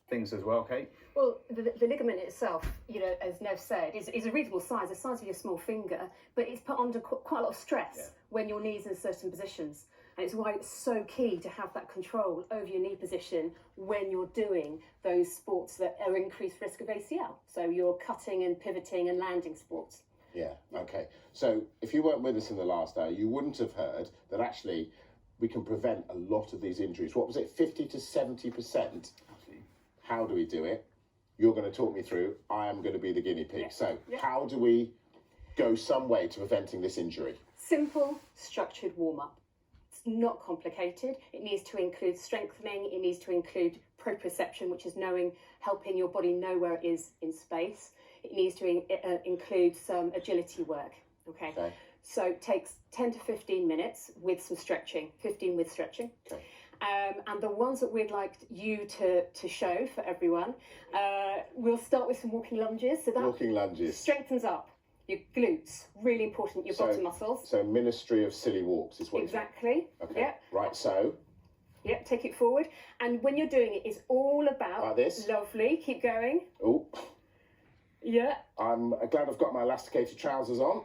things as well, Kate? Well, the ligament itself, as Nev said, is a reasonable size, the size of your small finger, but it's put under quite a lot of stress when your knee's in certain positions. And it's why it's so key to have that control over your knee position when you're doing those sports that are increased risk of ACL. So your cutting and pivoting and landing sports. Yeah, okay. So if you weren't with us in the last hour, you wouldn't have heard that actually we can prevent a lot of these injuries. What was it, 50 to 70%? Absolutely. How do we do it? You're going to talk me through. I am going to be the guinea pig. Yeah. So how do we go some way to preventing this injury? Simple, structured warm-up. It's not complicated. It needs to include strengthening. It needs to include proprioception, which is helping your body know where it is in space. It needs to include some agility work. Okay. So it takes 10 to 15 minutes with some stretching, 15 with stretching. Okay. And the ones that we'd like you to show for everyone, we'll start with some walking lunges. So that walking lunges strengthens up your glutes, really important, your bottom muscles. So ministry of silly walks is what exactly. Okay. Yep. Right, so. Yep, take it forward. And when you're doing it, it's all about... Like this? Lovely, keep going. Oh. Yeah. I'm glad I've got my elasticated trousers on.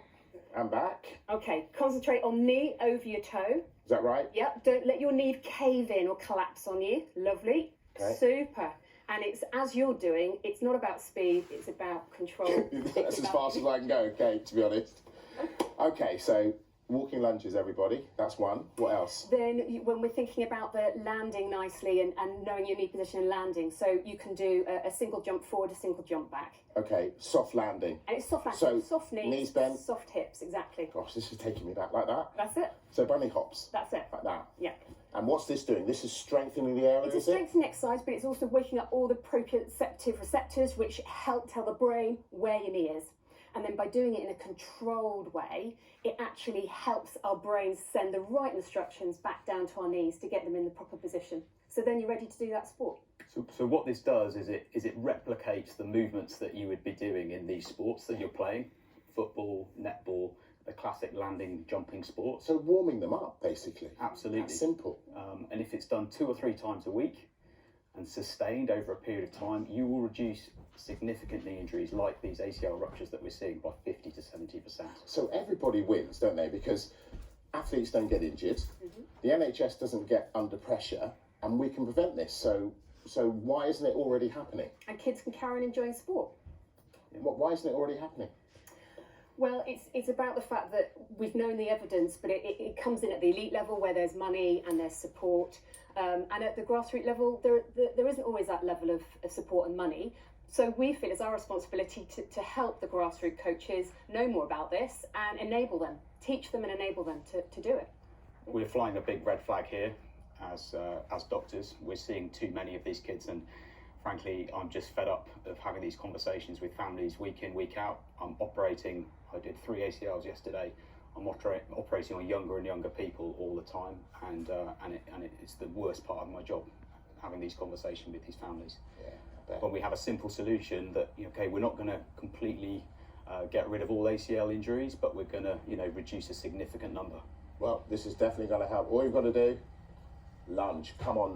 And back. Okay, concentrate on knee over your toe. Is that right? Yep, don't let your knee cave in or collapse on you. Lovely. Okay. Super. And it's as you're doing, it's not about speed, it's about control. That's as fast as I can go, Kate, to be honest. Okay, so walking lunges, everybody. That's one. What else? Then when we're thinking about the landing nicely and knowing your knee position and landing, so you can do a single jump forward, a single jump back. Okay, soft landing. And it's soft landing, so soft knees bent. Soft hips, exactly. Gosh, this is taking me back like that. That's it. So bunny hops. That's it. Like that. Yeah. And what's this doing? This is strengthening the area, It's a strengthening exercise, but it's also waking up all the proprioceptive receptors, which help tell the brain where your knee is. And then by doing it in a controlled way, it actually helps our brains send the right instructions back down to our knees to get them in the proper position. So then you're ready to do that sport. So what this does is it replicates the movements that you would be doing in these sports that you're playing, football, netball, the classic landing, jumping sports. So warming them up, basically. Absolutely. That's simple. And if it's done 2 or 3 times a week and sustained over a period of time, you will reduce significant knee injuries like these ACL ruptures that we're seeing by 50 to 70%. So everybody wins, don't they? Because athletes don't get injured, the NHS doesn't get under pressure, and we can prevent this. So why isn't it already happening? And kids can carry on enjoying sport. Why isn't it already happening? Well, it's about the fact that we've known the evidence, but it comes in at the elite level where there's money and there's support. And at the grassroots level, there isn't always that level of support and money. So we feel it's our responsibility to help the grassroots coaches know more about this and enable them, teach them and enable them to do it. We're flying a big red flag here as doctors. We're seeing too many of these kids, and frankly, I'm just fed up of having these conversations with families week in, week out. I did 3 ACLs yesterday. I'm operating on younger and younger people all the time, and it's the worst part of my job, having these conversations with these families. Yeah, when we have a simple solution that, okay, we're not going to completely get rid of all ACL injuries, but we're going to, reduce a significant number. Well, this is definitely going to help. All you've got to do, lunge. Come on.